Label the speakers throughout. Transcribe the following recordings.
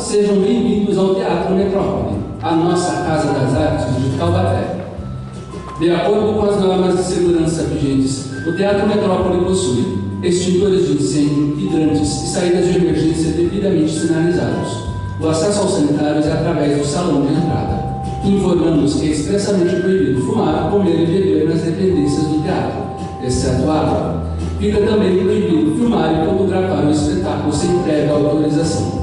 Speaker 1: sejam bem-vindos ao Teatro Metrópole, a nossa Casa das Artes de Taubaté. De acordo com as normas de segurança vigentes, o Teatro Metrópole possui extintores de incêndio, hidrantes e saídas de emergência devidamente sinalizados. O acesso aos sanitários é através do salão de entrada. Informamos que é expressamente proibido fumar, comer e beber nas dependências do teatro, exceto água. Fica também proibido filmar e fotografar o espetáculo sem prévia autorização.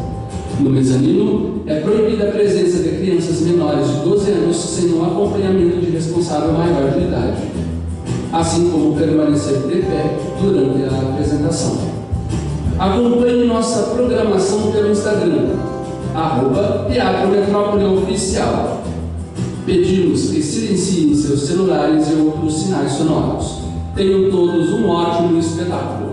Speaker 1: No mezanino, é proibida a presença de crianças menores de 12 anos sem o acompanhamento de responsável maior de idade, assim como permanecer de pé durante a apresentação. Acompanhe nossa programação pelo Instagram, @Teatro Metrópole Oficial. Pedimos que silenciem seus celulares e outros sinais sonoros. Tenham todos um ótimo espetáculo.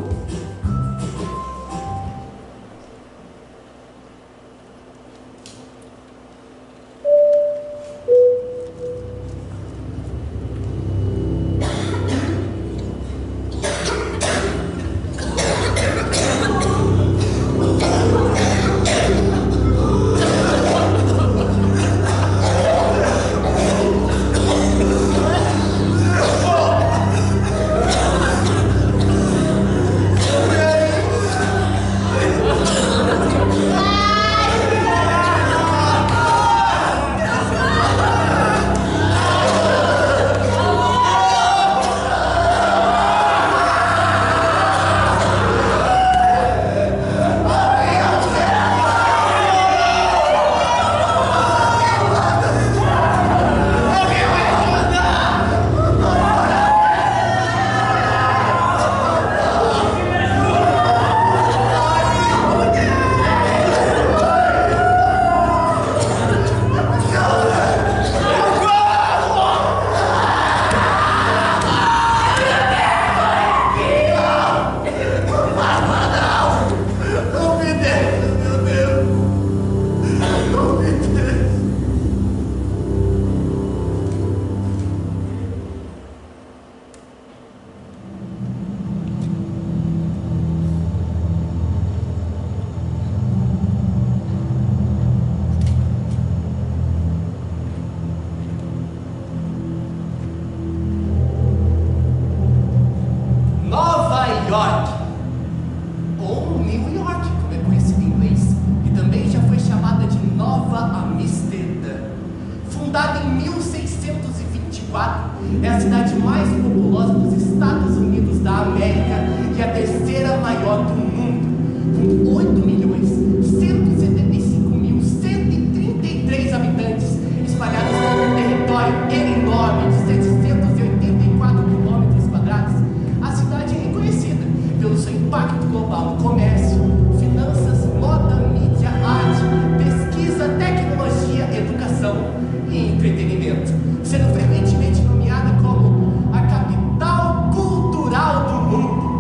Speaker 2: É a cidade mais populosa dos Estados Unidos da América e a terceira maior do mundo, com 8.175.133 habitantes espalhados por um território enorme de 784 km². A cidade é reconhecida pelo seu impacto global no comércio, finanças, moda, mídia, arte, pesquisa, tecnologia, educação e entretenimento, sendo frequentemente nomeada como a capital cultural do mundo.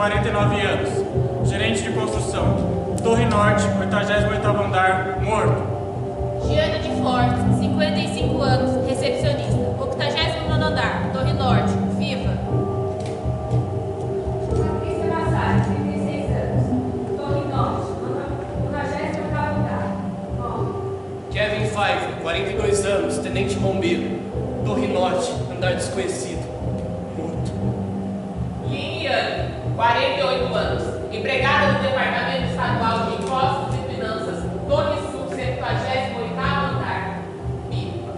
Speaker 3: 49 anos, gerente de construção. Torre Norte, 88º andar, morto.
Speaker 4: Giane de Flor, 55 anos, recepcionista. 89º andar, Torre Norte, viva.
Speaker 5: Patrícia Massari, 36 anos, Torre Norte, 88º andar, morto.
Speaker 6: Kevin Pfeiffer, 42 anos, tenente bombeiro. Torre Norte, andar desconhecido, morto.
Speaker 7: Liliane, 48 anos, empregada do Departamento Estadual de Impostos e Finanças, Torre Sul, 78º andar, viva.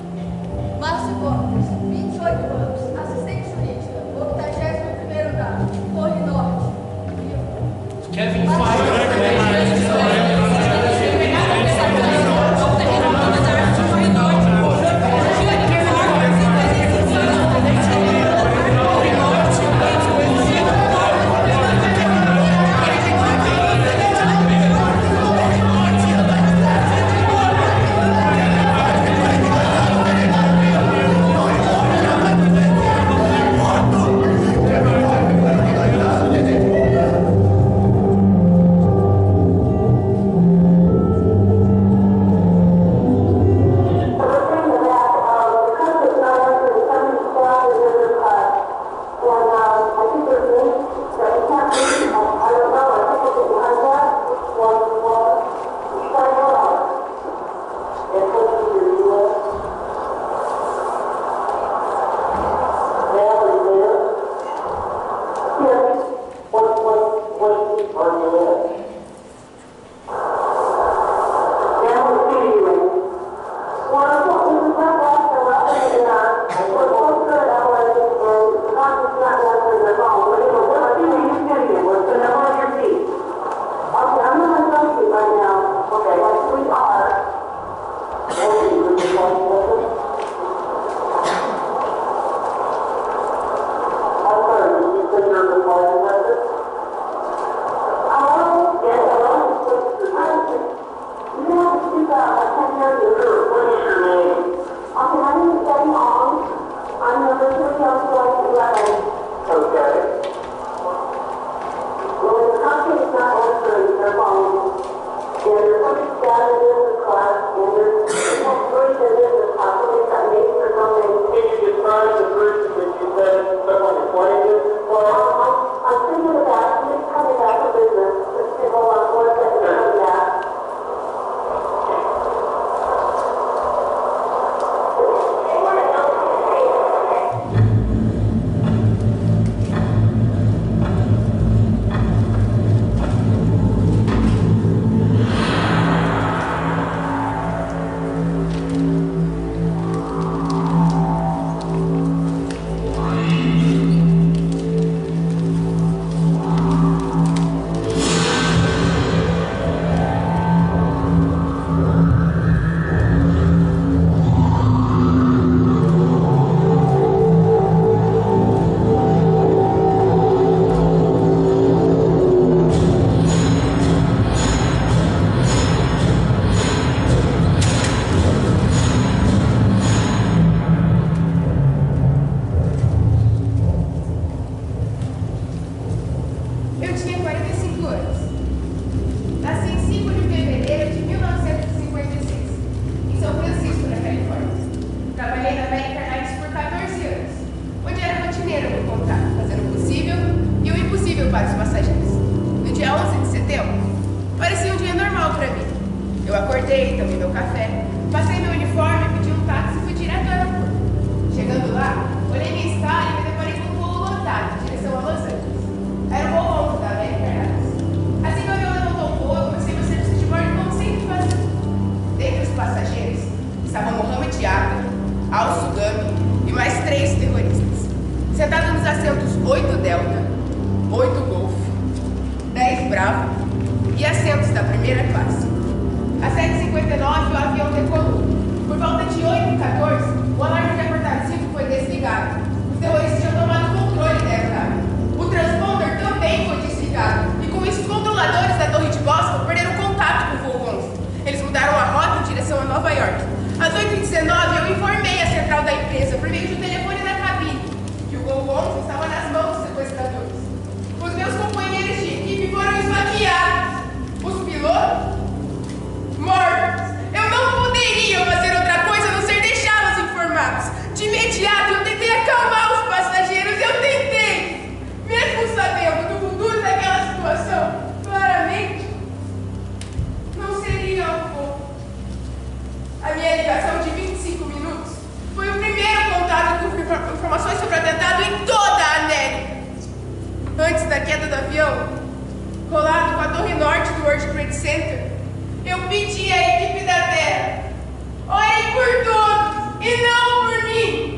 Speaker 8: Márcio Gomes, 28 anos, assistente jurídica, 81º andar, Torre Norte, viva.
Speaker 6: Kevin Pfeiffer,
Speaker 2: Às 8h19, eu informei a central da empresa por meio do telefone da cabine que o voo 11 estava nas mãos dos sequestradores. Os meus companheiros
Speaker 7: do avião, colado com a torre norte do World Trade Center, eu pedi à equipe da Terra: olhem por todos e não por mim.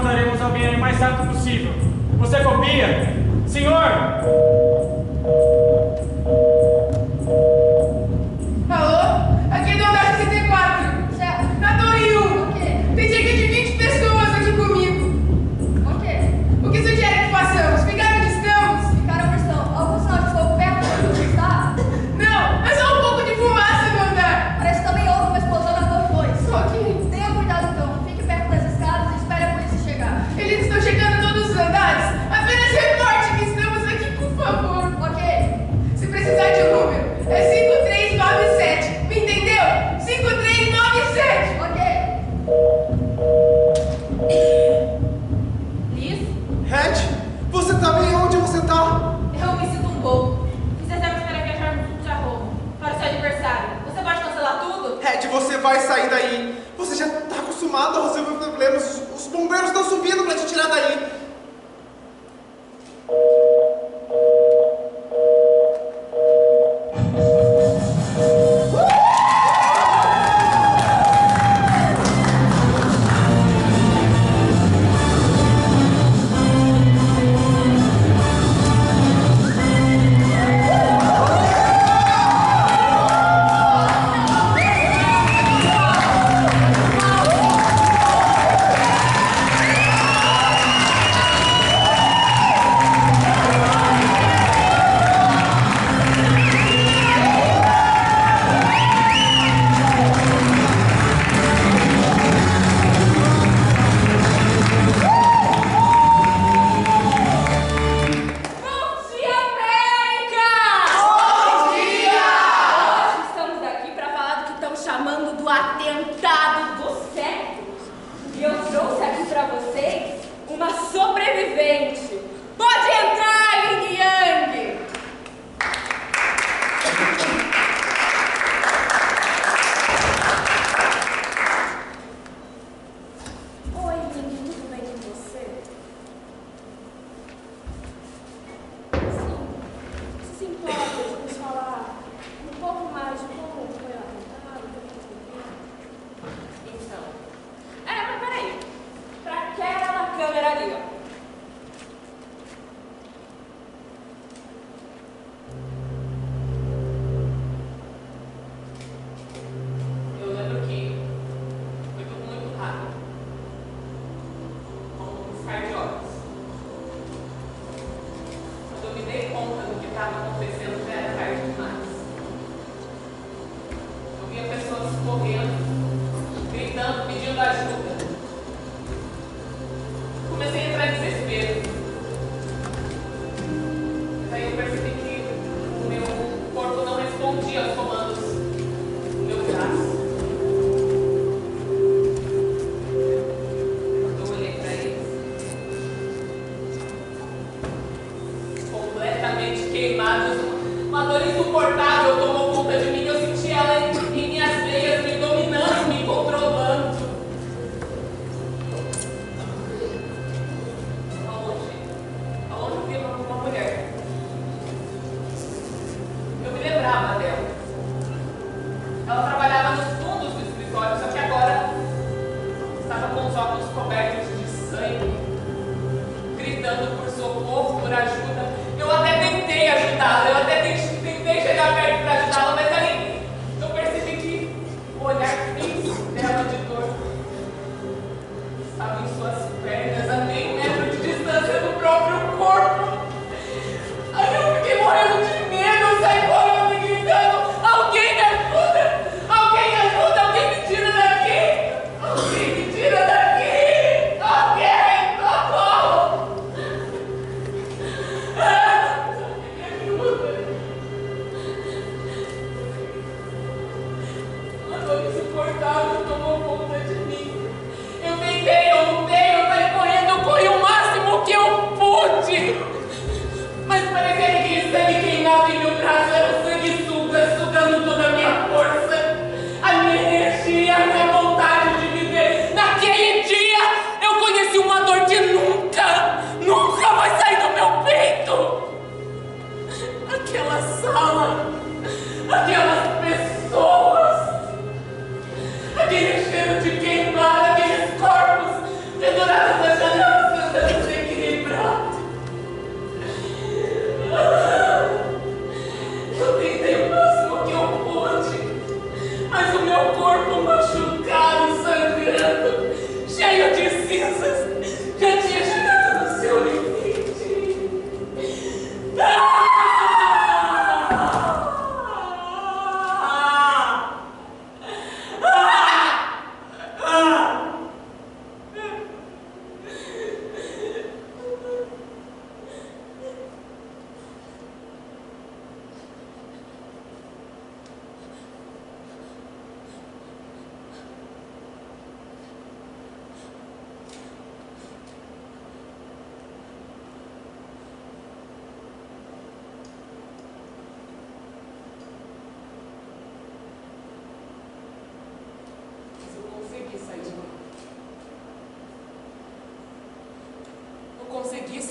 Speaker 3: Mandaremos alguém aí o mais rápido possível. Você copia? Senhor!
Speaker 9: vai sair daí. Você já está acostumado a resolver problemas. Os bombeiros estão subindo para te tirar daí.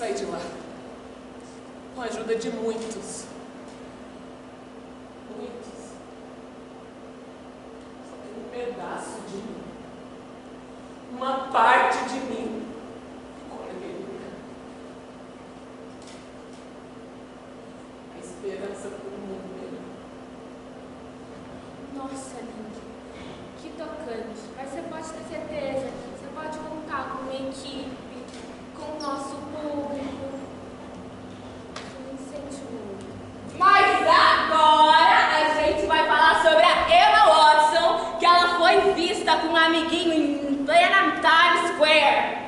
Speaker 7: sair de lá. Com a ajuda de muitos. Muitos. Só tem um pedaço de mim. Uma parte de mim. Ficou na América. A esperança por um mundo melhor.
Speaker 5: Nossa, Link, que tocante. Mas você pode ter certeza, você pode contar com uma equipe, com o nosso público. Um incentivo.
Speaker 8: Mas agora a gente vai falar sobre a Emma Watson, que ela foi vista com um amiguinho em plena Times Square.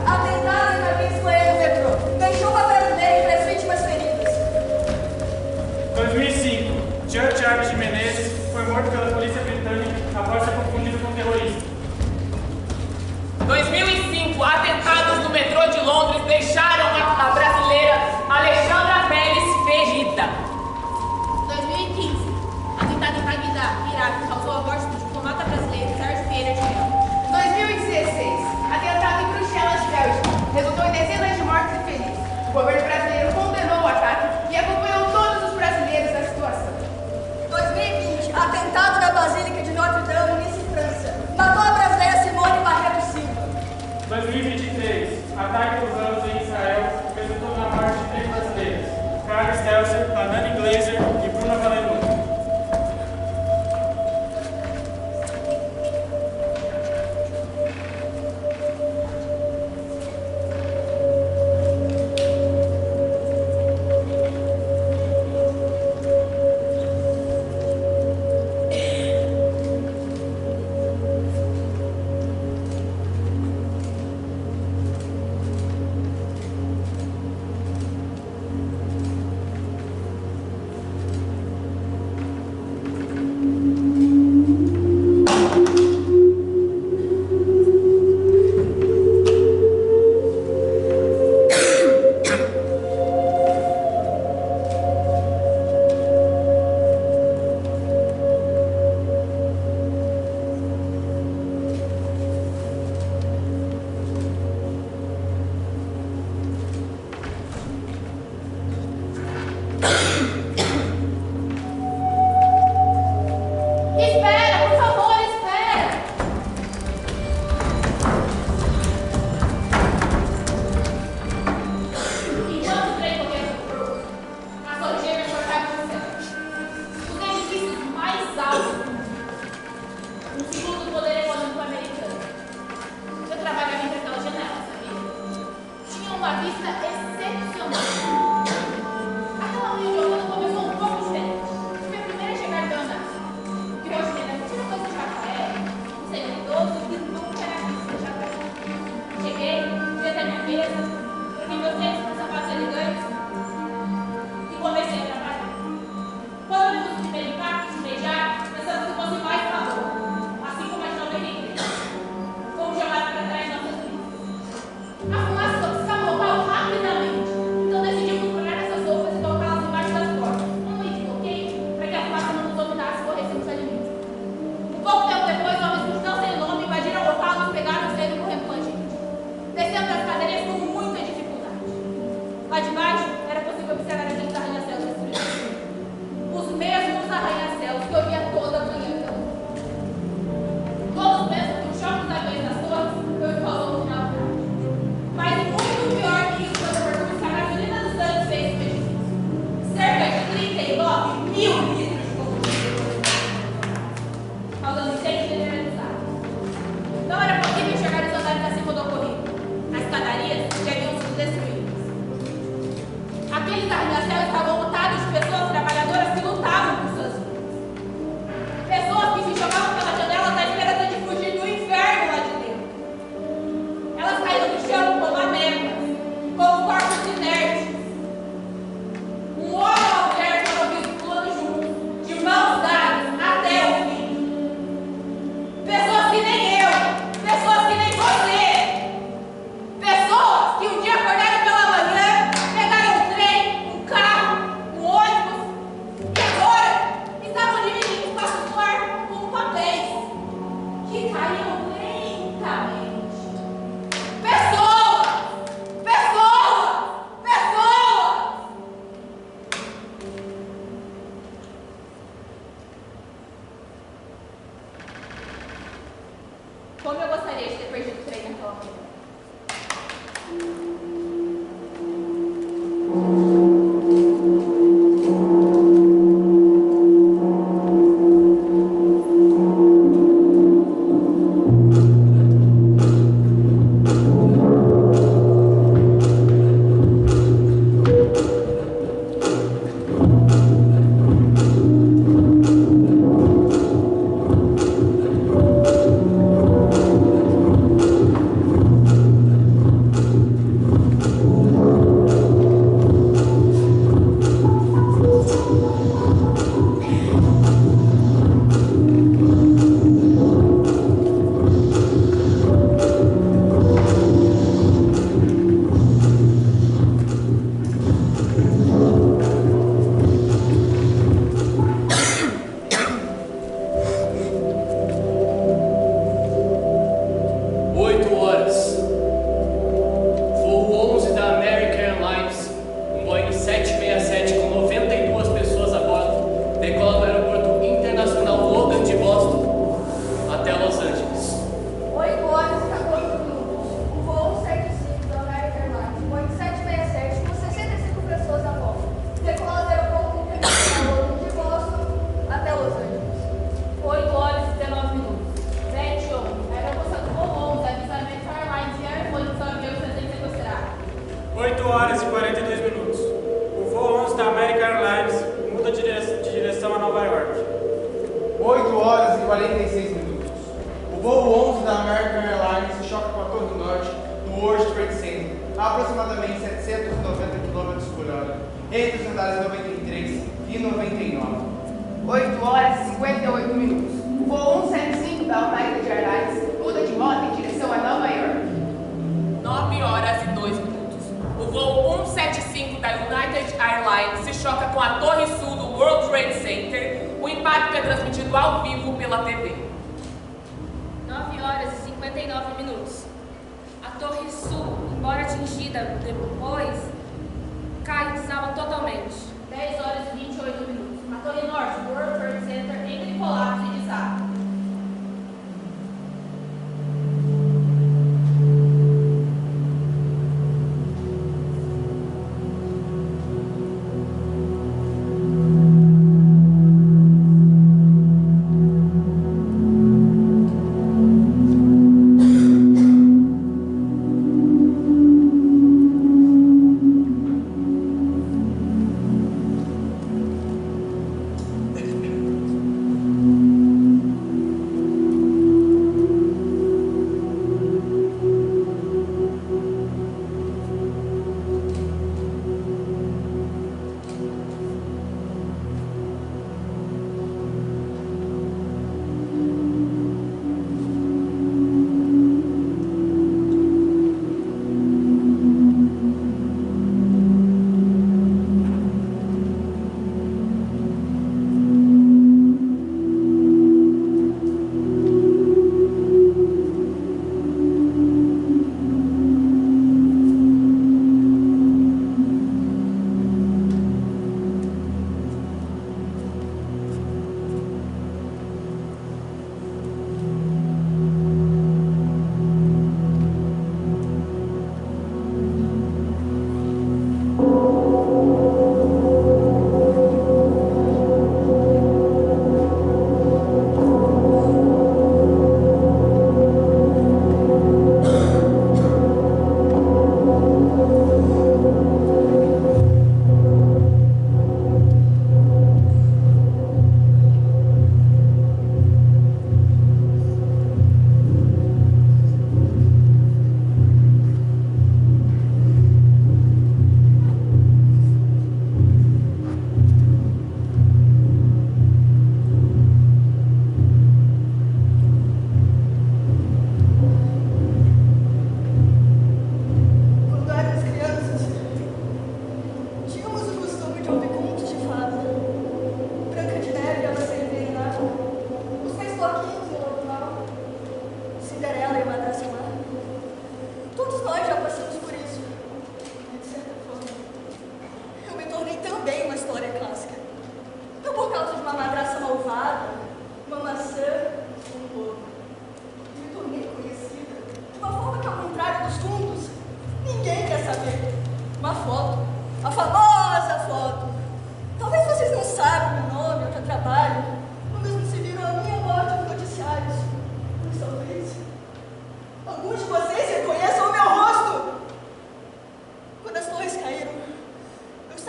Speaker 8: Atentado na Times Square no metrô. Deixou uma brasileira Aqueles arranha-céus estavam lotados de pessoas trabalhadoras que lutavam por suas vidas. Pessoas que se jogavam pela janela na esperança de fugir do inferno lá de dentro. Elas caíram no chão como amebas, como corpos inertes. Um homem e uma mulher estavam pulando juntos, de mãos dadas, até o fim. Pessoas que nem eu, pessoas que nem você. Pessoas que um dia acordaram pela manhã, pegaram um trem, um carro, um ônibus e agora estavam dividindo espaço no ar com papéis que caíam lentamente. Pessoas! Pessoas! Pessoas! Como eu gostaria de ter perdido o trem naquela manhã.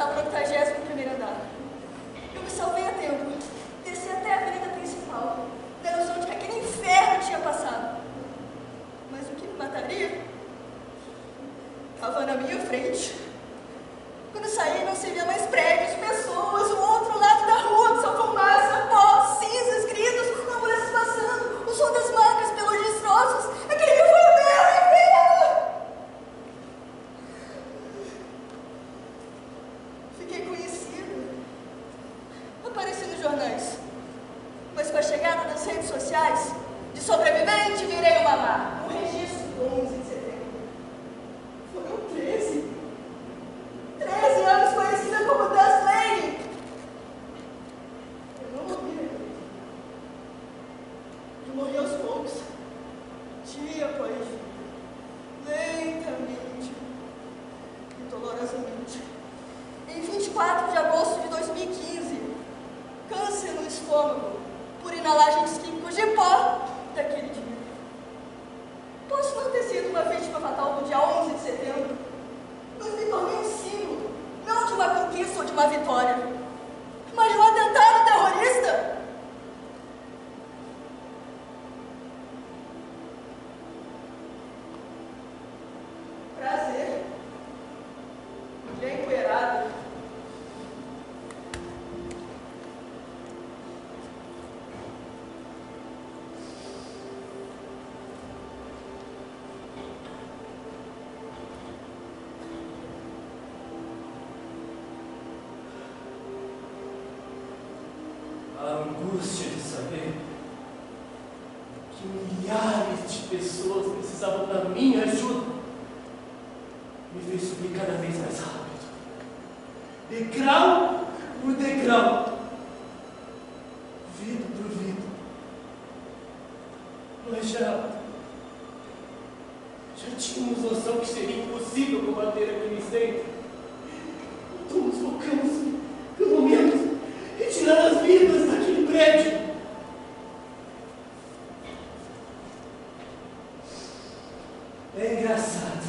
Speaker 10: passar para o 81º andar. Eu me salvei a tempo. Desci até a avenida principal, na noção de que aquele inferno tinha passado. Mas o que me mataria estava na minha frente. Quando saí, não se via mais prédios, pessoas, o outro lado da rua, só fumaça, pó, cinzas, gritos, ambulâncias passando, o som das marcas pelos destroços. Aquele rio foi o meu inferno! Fiquei conhecida. Apareci nos jornais. Mas com a chegada das redes sociais, de sobrevivente virei uma má. O registro do 11 de setembro. Foram 13 anos conhecida como Das Lane. Eu não morri. Eu morri aos poucos. Dia após dia. Lentamente. E dolorosamente. Em 24 de agosto de 2015, câncer no estômago por inalagens químicos de pó daquele dia. Posso não ter sido uma vítima fatal do dia 11 de setembro, mas me tornei um símbolo, não de uma conquista ou de uma vitória, mas de um atentado terrorista. Prazer. Mulher empoeirada.
Speaker 6: A angústia de saber que milhares de pessoas precisavam da minha ajuda me fez subir cada vez mais rápido, degrau por degrau, vida por vida. Mas já tínhamos noção que seria impossível combater aquele incêndio. Então nos focamos, pelo menos, retirar as vidas daquele prédio. É engraçado.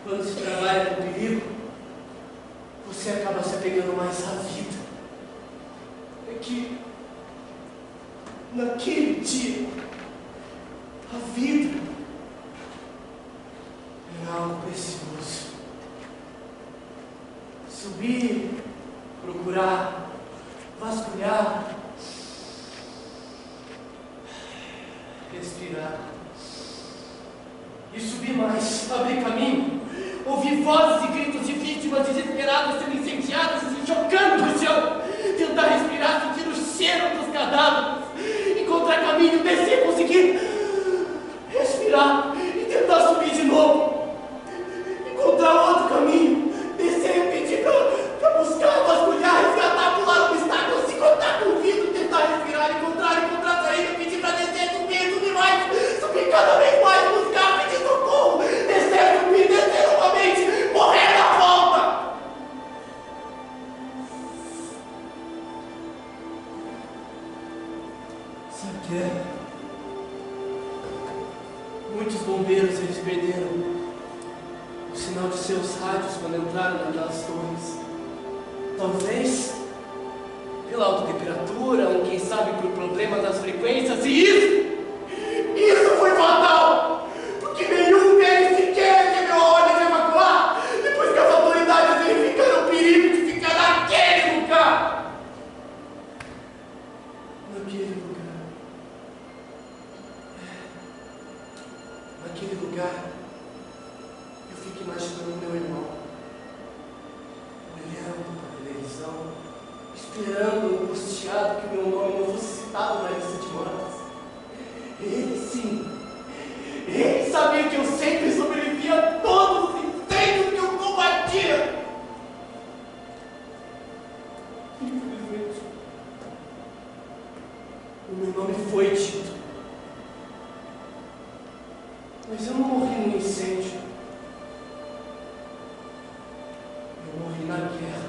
Speaker 6: Quando se trabalha no perigo, você acaba se apegando mais à vida. É que, naquele dia, a vida era algo precioso. Subir, procurar, vasculhar, respirar e subir mais, abrir caminho, ouvir vozes e gritos de vítimas desesperadas sendo incendiadas e se jogando no chão, tentar respirar, sentir o cheiro dos cadáveres, encontrar caminho, descer, conseguir respirar e tentar subir de novo, encontrar outro caminho, descer e pedir para buscar, vasculhar, resgatar, pular um obstáculo, se contar com o vidro, tentar respirar, encontrar saída, pedir para descer, subir mais, subir cada vez mais, buscar, pedir socorro, descer, subir novamente, morrer na volta. Sabe o que é? Muitos bombeiros eles perderam o sinal de seus rádios quando entraram naquelas torres. Talvez pela alta temperatura, ou quem sabe por problema das frequências, e isso foi fatal, porque nenhum deles sequer teve a ordem de evacuar, depois que as autoridades verificaram o perigo de ficar naquele lugar. Naquele lugar, eu fico imaginando meu irmão, olhando para a televisão, esperando, angustiado, que o meu nome não fosse citado na lista de mortes. Ele sim, ele sabia que eu sempre sobrevivia a todos os incêndios que eu combatia. Infelizmente, o meu nome foi dito. Mas eu não morri no incêndio. Eu morri na guerra.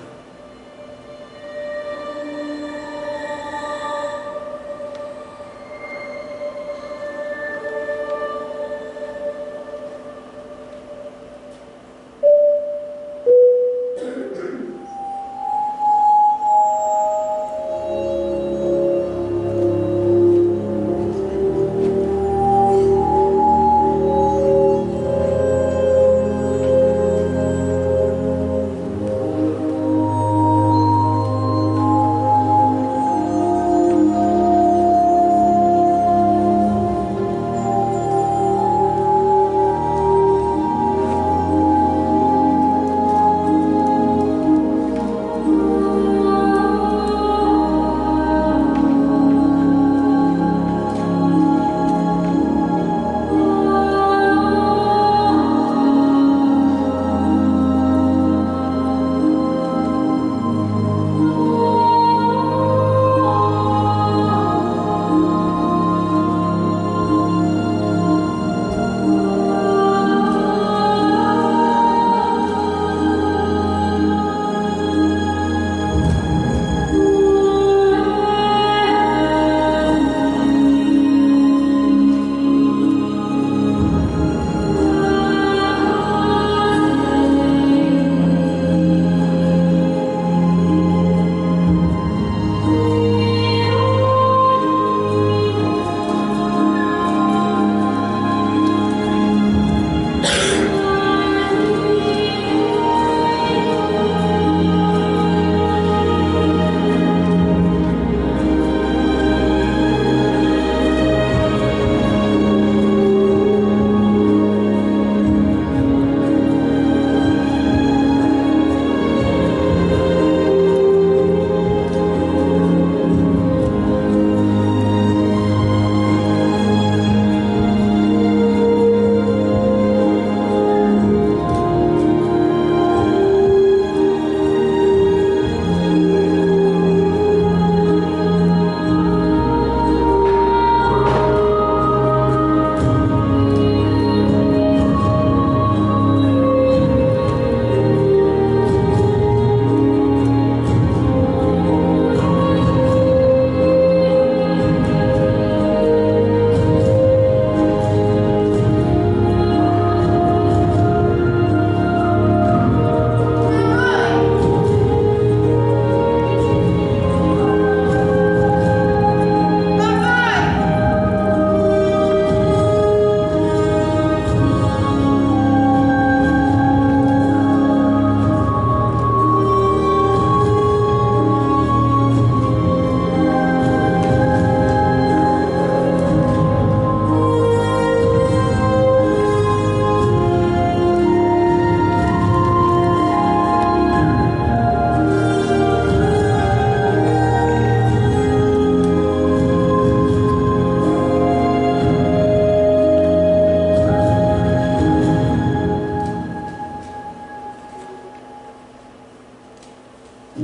Speaker 11: Eu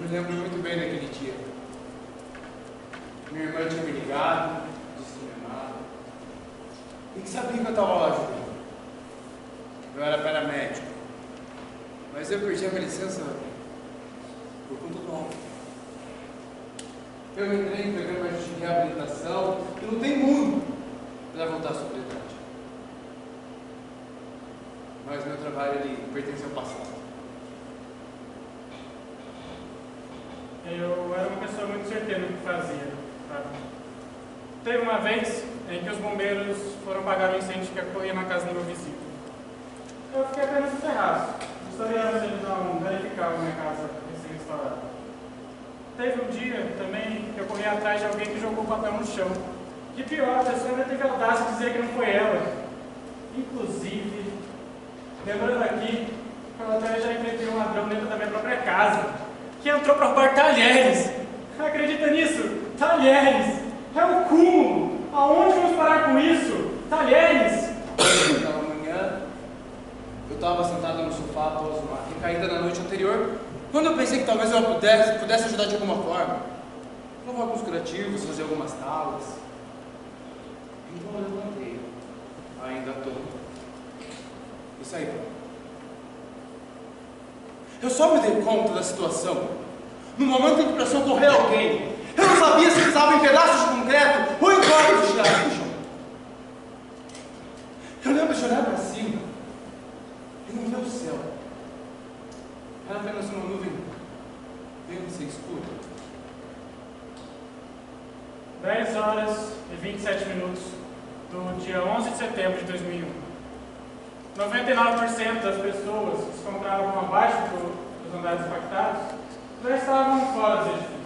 Speaker 11: me lembro muito bem daquele dia. Minha irmã tinha me ligado, disse que me amava, e que sabia que eu estava lá ajudando. Eu era paramédico, mas eu perdi a minha licença por conta do álcool. Eu entrei em programas de reabilitação e lutei muito para voltar à sobriedade. Mas meu trabalho ele pertence ao passado.
Speaker 3: Eu era uma pessoa muito certeira no que fazia, sabe? Teve uma vez em que os bombeiros foram apagar o incêndio que ocorria na casa do meu vizinho. Eu fiquei apenas no terraço, historiando se eles não verificavam a minha casa recém-restaurada. Teve um dia também que eu corri atrás de alguém que jogou o papel no chão. E pior, a pessoa ainda teve a audácia de dizer que não foi ela. Inclusive, lembrando aqui, eu até já enfrentei um ladrão dentro da minha própria casa, que entrou para roubar talheres. Acredita nisso? Talheres! É o cúmulo! Aonde vamos parar com isso? Talheres!
Speaker 11: Naquela manhã, eu estava sentado no sofá após uma recaída na noite anterior, quando eu pensei que talvez eu pudesse ajudar de alguma forma. Provar alguns curativos, fazer algumas talas. Então eu levantei, ainda todo, e saí. Eu só me dei conta da situação no momento em que, para socorrer alguém, eu não sabia se pisava em pedaços de concreto ou em corpos de girassol no chão. Eu lembro de olhar para cima e não ver o céu. Era apenas uma nuvem densa e escura.
Speaker 3: 10 horas e 27 minutos do dia 11 de setembro de 2001. 99% das pessoas que se encontravam abaixo dos andares impactados já estavam fora dos edifícios.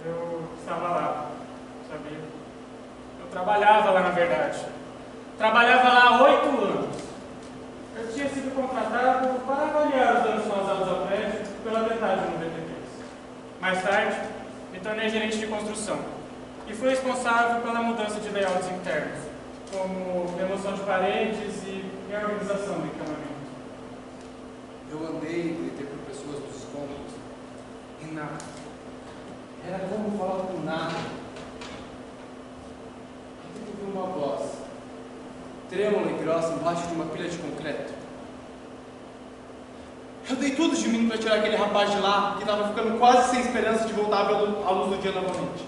Speaker 3: Eu estava lá, sabia? Eu trabalhava lá, na verdade. Trabalhava lá há 8 anos. Eu tinha sido contratado para avaliar os danos causados ao prédio pela metade de 93. Mais tarde, me tornei gerente de construção e fui responsável pela mudança de layouts internos, como remoção de paredes e reorganização do encanamento.
Speaker 11: Eu andei e gritei por pessoas dos escombros e nada. Era como falar com nada. Eu ouvi uma voz, trêmula e grossa, embaixo de uma pilha de concreto. Eu dei tudo de mim para tirar aquele rapaz de lá, que estava ficando quase sem esperança de voltar à luz do dia novamente.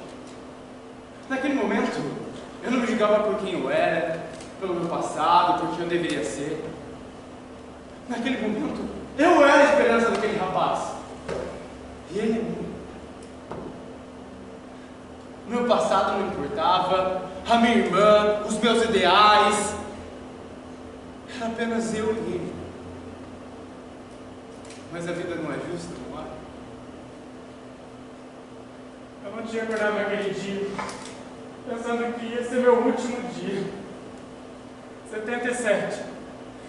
Speaker 11: Naquele momento, eu não me julgava por quem eu era, pelo meu passado, por quem eu deveria ser. Naquele momento, eu era a esperança daquele rapaz. E ele é meu. Meu passado não importava, a minha irmã, os meus ideais. Era apenas eu e ele. Mas a vida não é justa, não é?
Speaker 3: Eu não tinha acordado naquele dia, pensando que ia ser meu último dia. 77.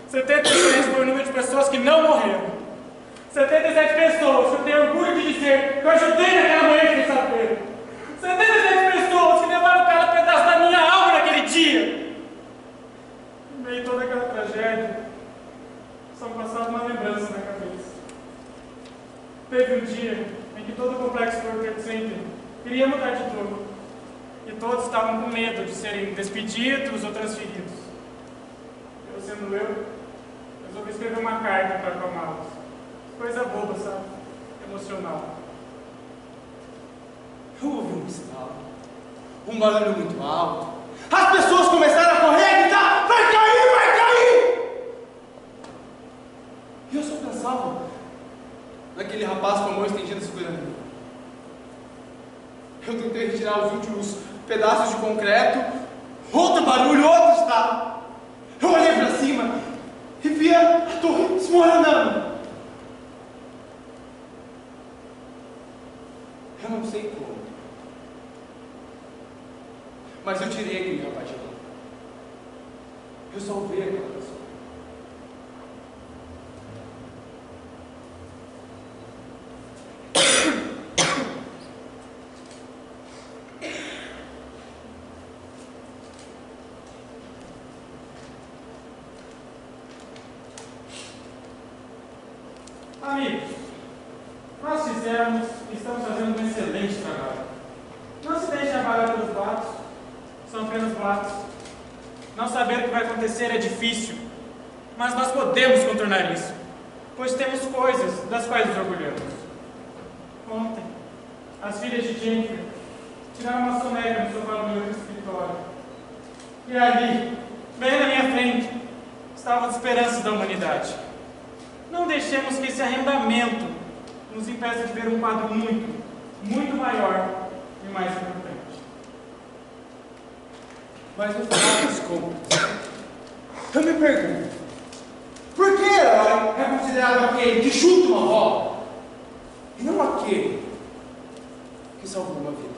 Speaker 3: 77 foi o número de pessoas que não morreram. 77 pessoas que eu tenho orgulho de dizer que eu ajudei naquela manhã de terça-feira. 77 pessoas que levaram cada pedaço da minha alma naquele dia. No meio de toda aquela tragédia, só me passava uma lembrança na cabeça. Teve um dia em que todo o complexo do World Trade Center queria mudar de dono. E todos estavam com medo de serem despedidos ou transferidos. Eu, sendo eu, resolvi escrever uma carta para acalmá-los. Coisa boba, sabe? Emocional.
Speaker 11: Eu ouvi um estalo, um barulho muito alto. As pessoas começaram a correr e gritar: vai cair, vai cair! E eu só pensava naquele rapaz com a mão estendida segurando mim. Eu tentei retirar os últimos pedaços de concreto,
Speaker 9: Outro barulho, outro estalo. Eu olhei para cima e vi a torre desmoronando. Eu não sei como, mas eu tirei aquele rapaz de lá. Eu salvei aquela pessoa.
Speaker 3: Amigos, nós fizemos e estamos fazendo um excelente trabalho. Não se deixem abalar pelos boatos, são apenas boatos. Não saber o que vai acontecer é difícil, mas nós podemos contornar isso, pois temos coisas das quais nos orgulhamos. Ontem, as filhas de Jennifer tiraram uma soneca no sofá do meu escritório. E ali, bem na minha frente, estavam as esperanças da humanidade. Não deixemos que esse arrendamento nos impeça de ver um quadro muito maior e mais importante.
Speaker 11: Mas no final das contas, eu me pergunto, por que herói é considerado aquele que chuta uma bola e não aquele que salvou uma vida?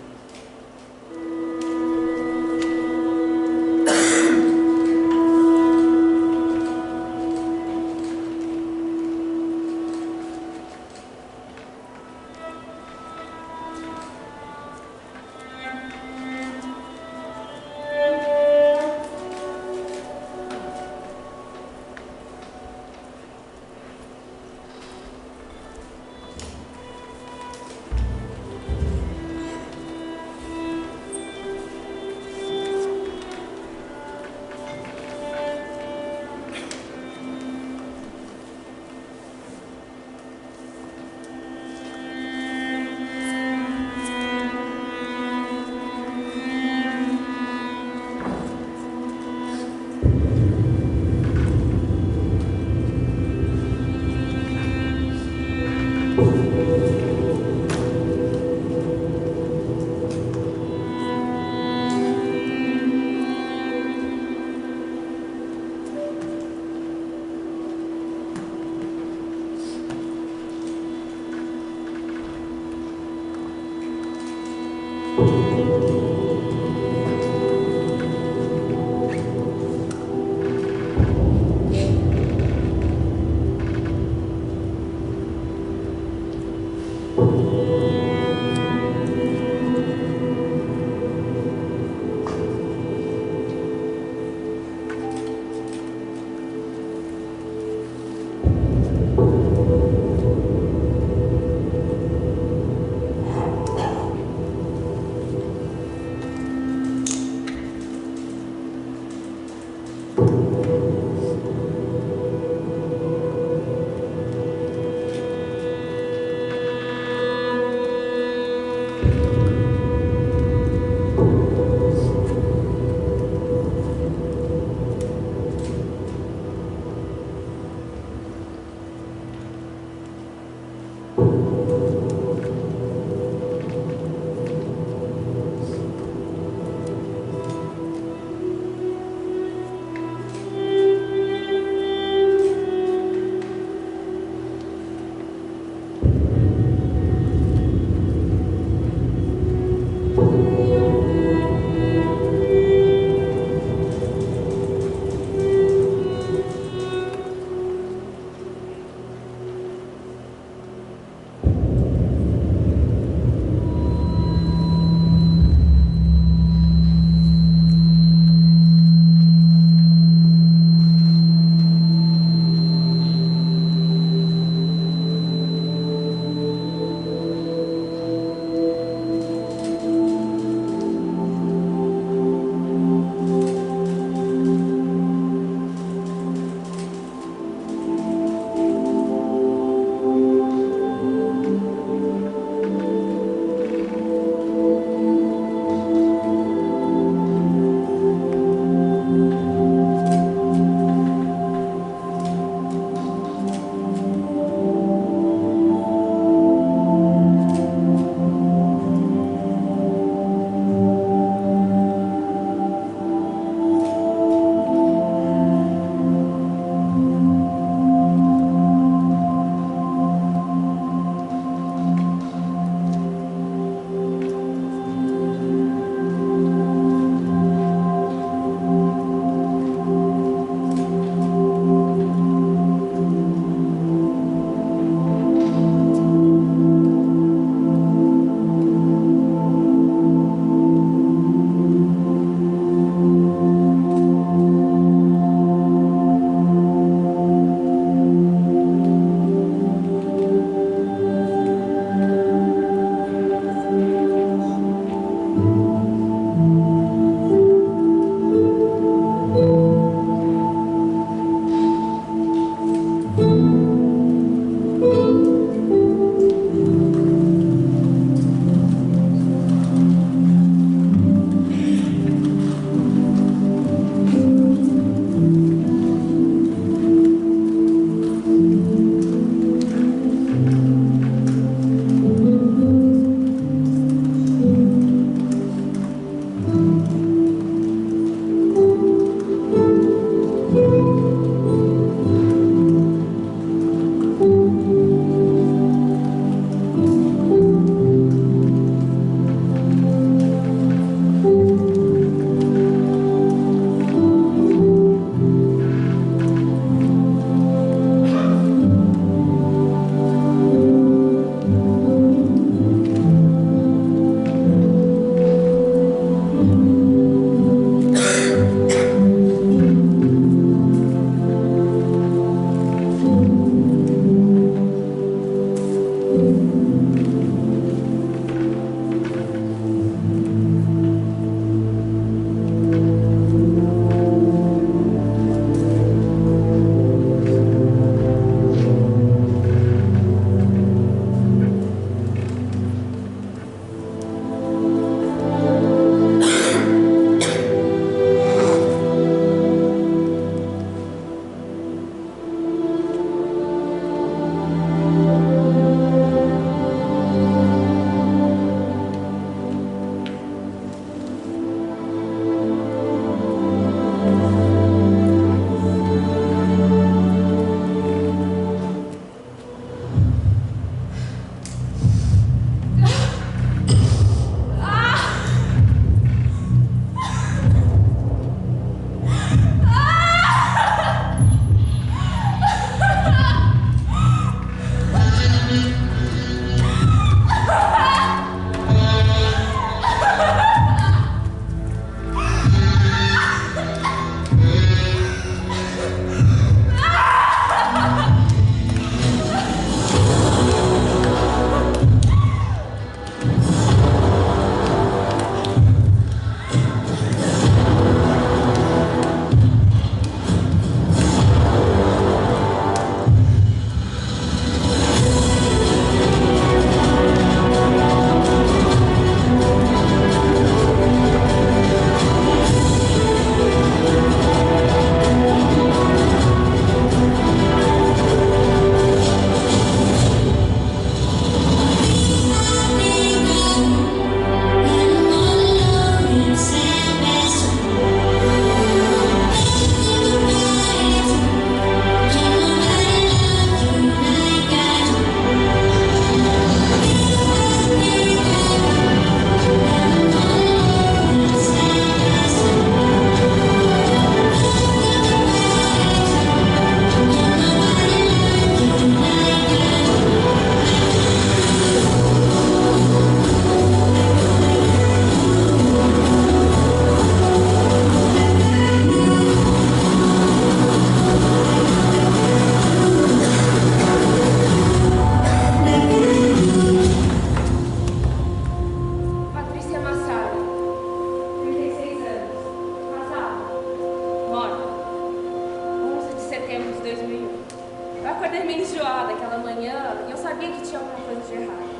Speaker 5: meio enjoada aquela manhã e eu sabia que tinha alguma coisa de errado.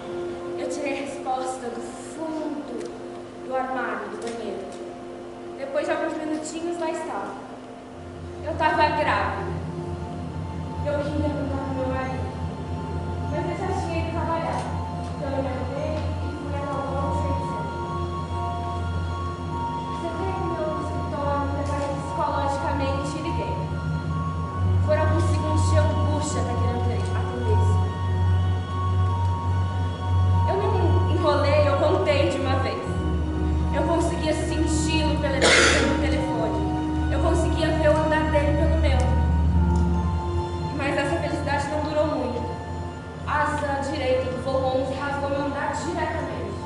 Speaker 5: Eu tirei a resposta do fundo do armário do banheiro. Depois de alguns minutinhos, lá estava. Eu estava grávida. Eu queria contar pro meu marido, mas eu já tinha ido trabalhar. Então eu me arrumei e fui até o World Trade Center. Sentei no meu escritório, me preparei psicologicamente e liguei. Foram alguns segundos de angústia até que ele atendesse. Eu não enrolei, eu contei de uma vez. Eu conseguia senti-lo pelo telefone. Eu conseguia ver o andar dele pelo meu. Mas essa felicidade não durou muito. A asa direita do voo 11 rasgou meu andar diretamente.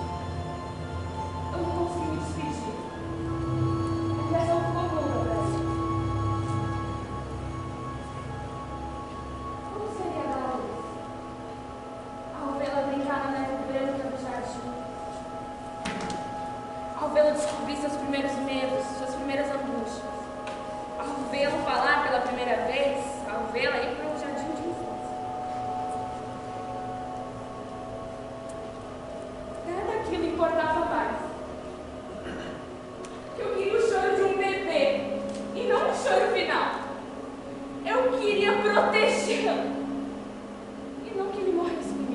Speaker 5: Eu não consegui me despedir. A ligação ficou boa no Brasil. Como seria dar luz? Ao vê-la brincar na neve branca do jardim. Ao vê-lo descobrir seus primeiros medos, suas primeiras angústias. Ao vê-lo falar pela primeira vez, ao vê-la ir para o jardim de infância. Nada daquilo importava mais. Eu queria o choro de um bebê e não um choro final. Eu queria protegê-lo e não que ele morresse comigo.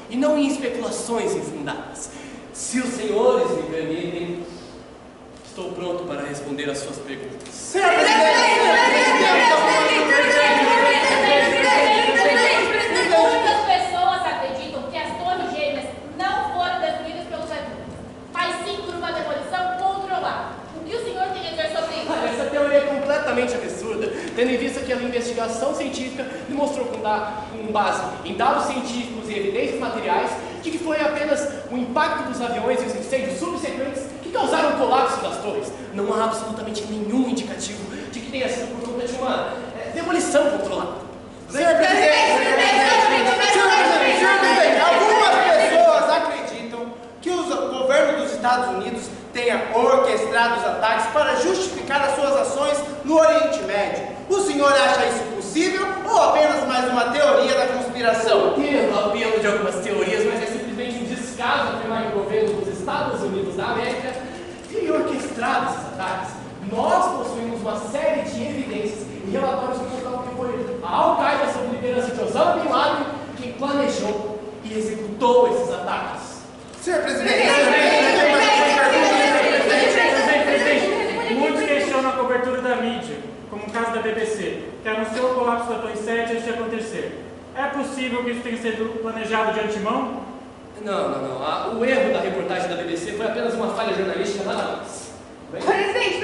Speaker 6: e não em especulações infundadas. Se os senhores me permitem, estou pronto para responder às suas perguntas. completamente absurda, tendo em vista que a investigação científica demonstrou com base em dados científicos e evidências materiais de que foi apenas o impacto dos aviões e os incêndios subsequentes que causaram o colapso das torres. Não há absolutamente nenhum indicativo de que tenha sido por conta de uma demolição controlada.
Speaker 9: Senhor presidente, algumas pessoas acreditam que o governo dos Estados Unidos tenha orquestrado os ataques para justificar as suas ações no Oriente Médio. O senhor acha isso possível ou apenas mais uma teoria da conspiração?
Speaker 6: Eu entendo o apelo de algumas teorias, mas é simplesmente um descaso afirmar que o governo dos Estados Unidos da América teria orquestrado esses ataques. Nós possuímos uma série de evidências e relatórios que mostram que foi a Al-Qaeda sob liderança de Osama Bin Laden quem planejou e executou esses ataques.
Speaker 9: Senhor presidente,
Speaker 3: Muitos questionam a cobertura da mídia, como o caso da BBC, que anunciou o colapso da Torre 7 antes de acontecer. É possível que isso tenha sido planejado de antemão?
Speaker 6: Não. O erro da reportagem da BBC foi apenas uma falha jornalística, nada mais.
Speaker 8: Presidente!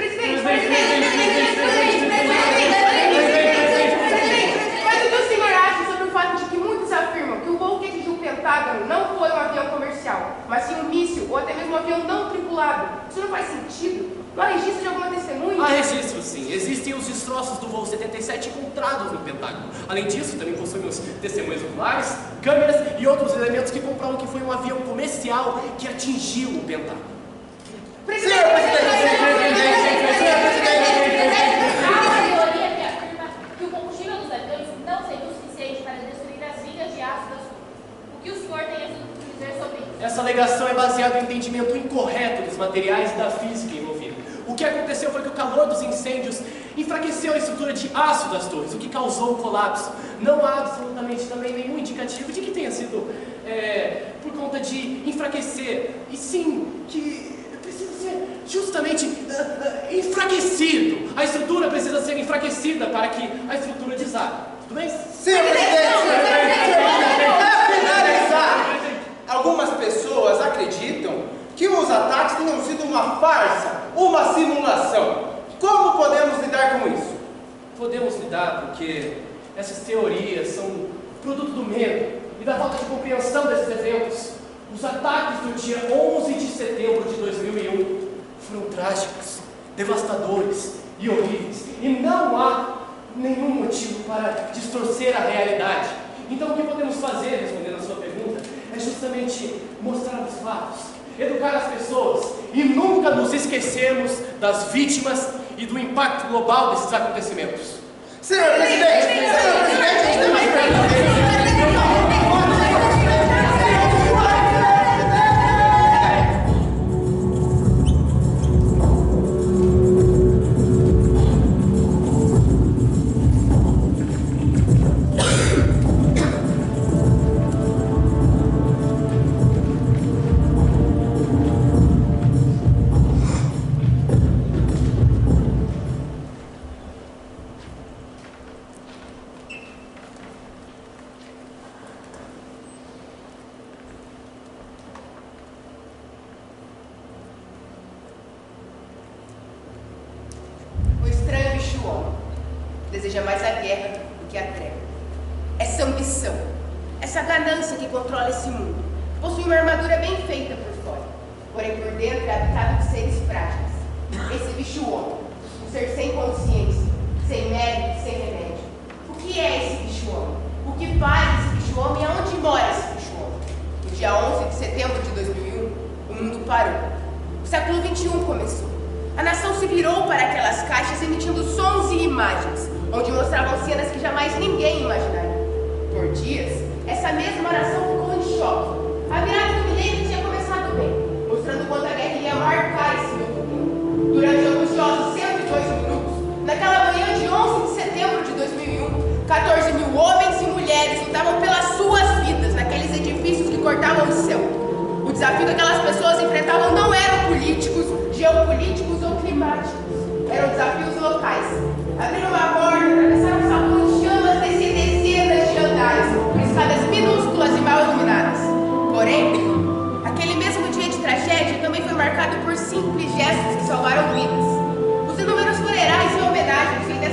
Speaker 8: Mas o que o senhor acha sobre o fato de que muitos afirmam que o voo que atingiu o Pentágono não foi um avião comercial, mas sim um míssil ou até mesmo um avião não tripulado? Isso não faz sentido? Não há registro de alguma testemunha?
Speaker 6: Há registro, sim. Existem os destroços do voo 77 encontrados no Pentágono. Além disso, também possuímos testemunhas oculares, câmeras e outros elementos que comprovam que foi um avião comercial que atingiu o Pentágono.
Speaker 8: Presidente!
Speaker 4: Há uma teoria que afirma que o combustível dos aviões não seria o suficiente para destruir as vigas de aço da Sul. O que o senhor tem a dizer sobre isso?
Speaker 6: Essa alegação é baseada em entendimento incorreto dos materiais e da física envolvida. O que aconteceu foi que o calor dos incêndios enfraqueceu a estrutura de aço das torres, o que causou o colapso. Não há absolutamente também nenhum indicativo de que tenha sido por conta de enfraquecer, e sim que precisa ser justamente enfraquecido. A estrutura precisa ser enfraquecida para que a estrutura desabe. Tudo bem?
Speaker 9: Senhor presidente, para finalizar, algumas pessoas acreditam que os ataques tenham sido uma farsa, uma simulação. Como podemos lidar com isso?
Speaker 6: Podemos lidar porque essas teorias são produto do medo e da falta de compreensão desses eventos. Os ataques do dia 11 de setembro de 2001 foram trágicos, devastadores e horríveis. E não há nenhum motivo para distorcer a realidade. Então o que podemos fazer, respondendo a sua pergunta, é justamente mostrar os fatos, educar as pessoas e nunca nos esquecermos das vítimas e do impacto global desses acontecimentos.
Speaker 9: Senhor presidente, a gente tem mais perguntas.
Speaker 8: Deseja mais a guerra do que a trégua. Essa ambição, essa ganância que controla esse mundo, possui uma armadura bem feita por fora, porém por dentro é habitado de seres frágeis. Esse bicho homem, um ser sem consciência, sem mérito, sem remédio. O que é esse bicho homem? O que faz esse bicho homem e aonde mora esse bicho homem? No dia 11 de setembro de 2001, o mundo parou. O século XXI começou. A nação se virou para aquelas caixas emitindo sons e imagens, onde mostravam cenas que jamais ninguém imaginaria. Por dias, essa mesma nação ficou em choque. A virada do milênio tinha começado bem, mostrando quanto a guerra iria marcar esse novo tempo. Durante angustiosos 102 minutos, naquela manhã de 11 de setembro de 2001, 14 mil homens e mulheres lutavam pelas suas vidas naqueles edifícios que cortavam o céu. O desafio que aquelas pessoas enfrentavam não eram políticos, geopolíticos ou climáticos. Eram desafios locais. Abriram uma porta, atravessaram um salão de chamas, descer dezenas de andares, por escadas minúsculas e mal iluminadas. Porém, aquele mesmo dia de tragédia também foi marcado por simples gestos que salvaram vidas. Os inúmeros funerais e homenagens feitas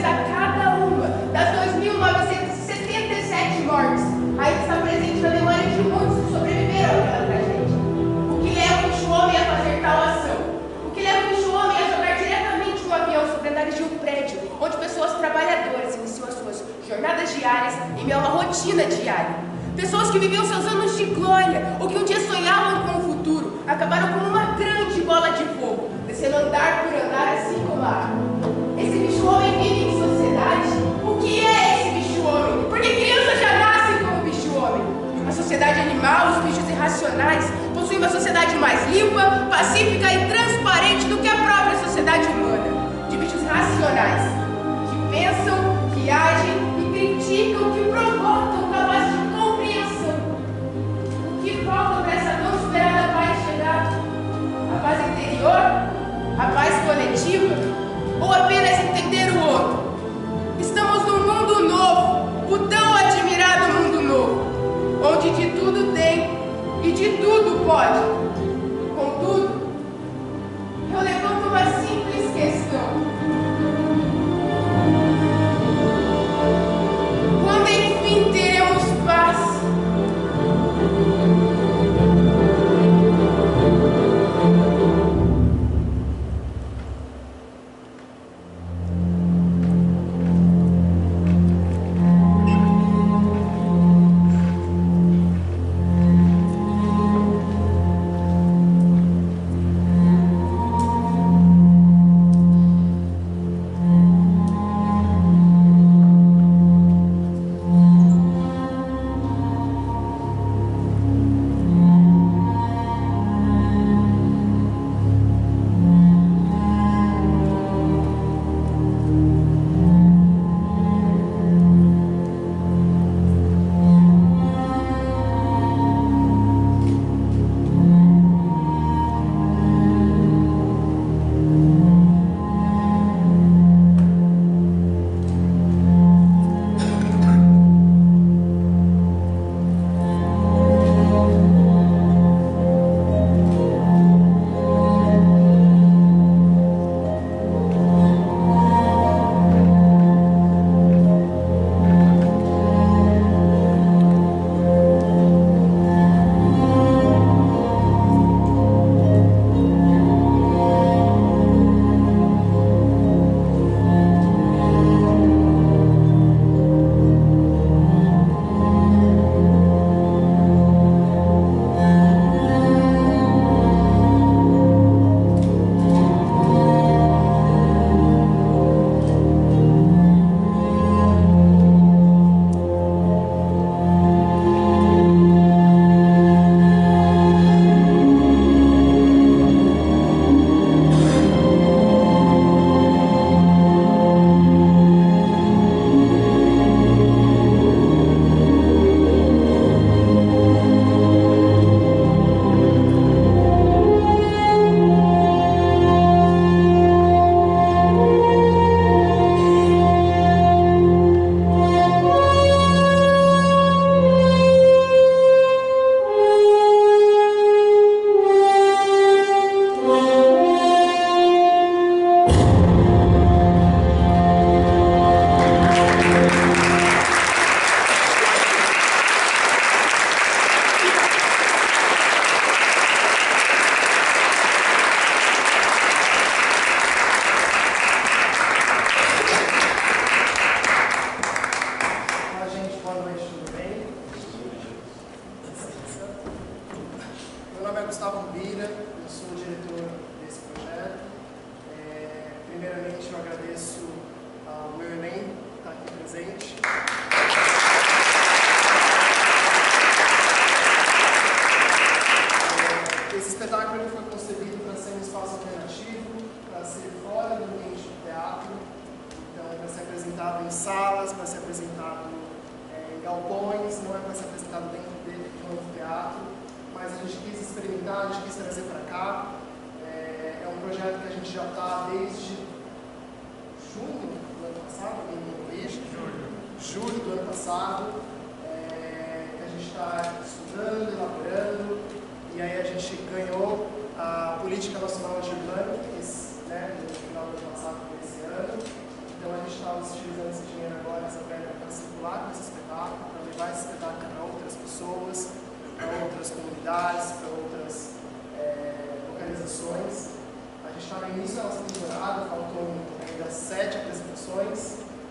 Speaker 2: jornadas diárias em meio a uma rotina diária. Pessoas que viviam seus anos de glória, ou que um dia sonhavam com o futuro, acabaram como uma grande bola de fogo, descendo andar por andar assim como a água. Esse bicho-homem vive em sociedade? O que é esse bicho-homem? Porque crianças já nascem como bicho-homem. A sociedade animal, os bichos irracionais, possuem uma sociedade mais limpa, pacífica e transparente do que a própria sociedade humana. De bichos racionais, que pensam, que agem e criticam, que provocam, capazes de compreensão. O que falta para essa tão esperada paz chegar? A paz interior? A paz coletiva? Ou apenas entender o outro? Estamos num mundo novo, o tão admirado mundo novo, onde de tudo tem e de tudo pode. Contudo, eu levanto uma simples questão. Quando enfim teremos paz?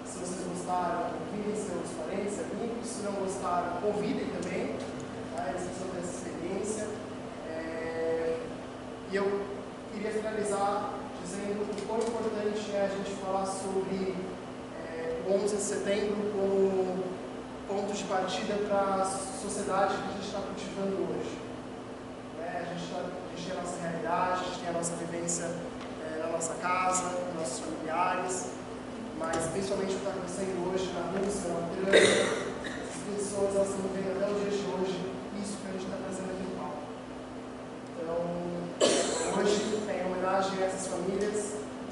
Speaker 9: Se vocês gostaram, enviem seus
Speaker 12: convidem também, tá? Eles precisam dessa experiência. E eu queria finalizar dizendo o quão importante é a gente falar sobre o 11 de setembro como ponto de partida para a sociedade que a gente está cultivando hoje. A gente tem a nossa realidade, a gente tem a nossa vivência na nossa casa, com nossos familiares, mas principalmente o que está acontecendo hoje na Rússia, na Ucrânia, as pessoas elas estão vendo até os dias de hoje isso que a gente está trazendo aqui no palco. Então, hoje é em homenagem a essas famílias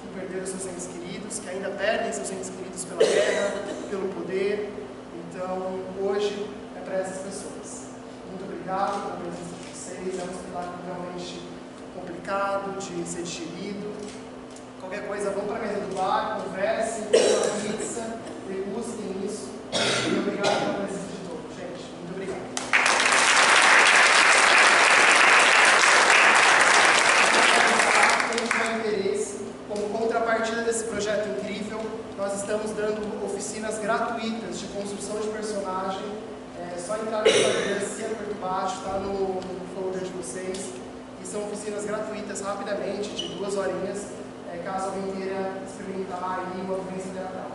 Speaker 12: que perderam seus entes queridos, que ainda perdem seus entes queridos pela guerra, pelo poder. Então, hoje é para essas pessoas. Muito obrigado pela presença de vocês. É um espetáculo realmente complicado de ser digerido. Qualquer coisa, vão para a mesa do bar, conversem, comam uma pizza, degustem isso. Muito obrigado pela presença de todos, gente. Muito obrigado. Quem tiver interesse, como contrapartida desse projeto incrível, nós estamos dando oficinas gratuitas de construção de personagem. É só entrar no Instagram, sempre por baixo, está no folder de vocês. E são oficinas gratuitas, rapidamente, de 2 horinhas, caso alguém queira experimentar aí uma vivência teatral.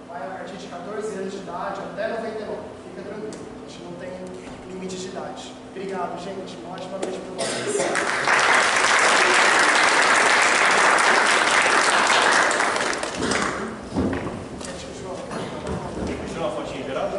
Speaker 12: Vai a partir de 14 anos de idade até 99. Fica tranquilo, a gente não tem limite de idade. Obrigado, gente. Uma ótima noite para vocês.
Speaker 13: Tirar uma fotinha geral?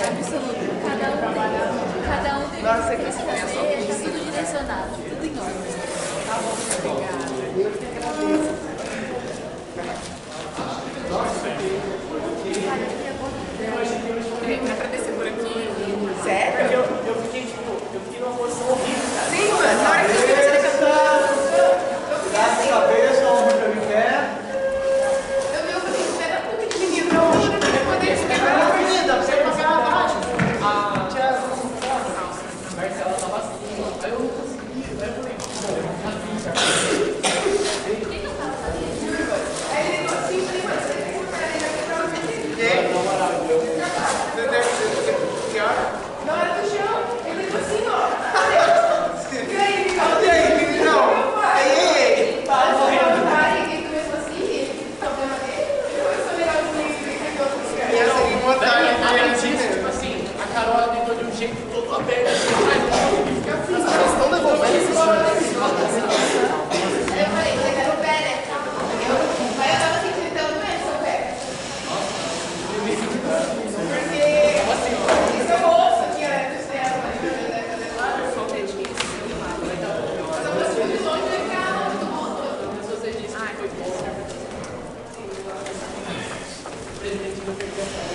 Speaker 5: Absoluto. Cada um tem que fazer, tá tudo direcionado, tudo em ordem. Tá bom, obrigada. Eu que agradeço.
Speaker 7: Dá pra descer por aqui? Sério?
Speaker 6: Eu fiquei numa posição horrível, cara.
Speaker 7: Sim, mano. Na hora que você vai
Speaker 9: Dá a cabeça, ombro pra mim, pé.
Speaker 7: eu vi o pé da puta de menino. Eu acho que eu poderia se quebrar.
Speaker 9: Dá pra você passar lá abaixo.
Speaker 6: A tia Marcela tava assim, aí eu não consegui, aí eu falei,
Speaker 7: Aí ele falou assim, falei, mano, você tem que botar ele aqui pra você. Na hora do chão, ele falou assim, ó. E aí, ele falou assim,
Speaker 9: Ei,
Speaker 7: para morrendo. Aí ele começou assim, ele problema dele, eu sou melhor do que ele que outros caras.
Speaker 9: E essa aqui, uma tarde,
Speaker 6: tipo assim, a Carol tentou de um jeito todo aberto, assim, mas não fica assim.
Speaker 12: Vocês estão devolvendo esse
Speaker 7: Aí eu falei, você quer o pé, né? Aí eu tava assim, gritando mesmo, seu pé. Porque esse é o osso aqui, né? Do céu, mas só o dedinho. Mas eu vou de longe e ficar longe do mundo.
Speaker 6: Mas você disse que foi bom. O presidente não perdeu.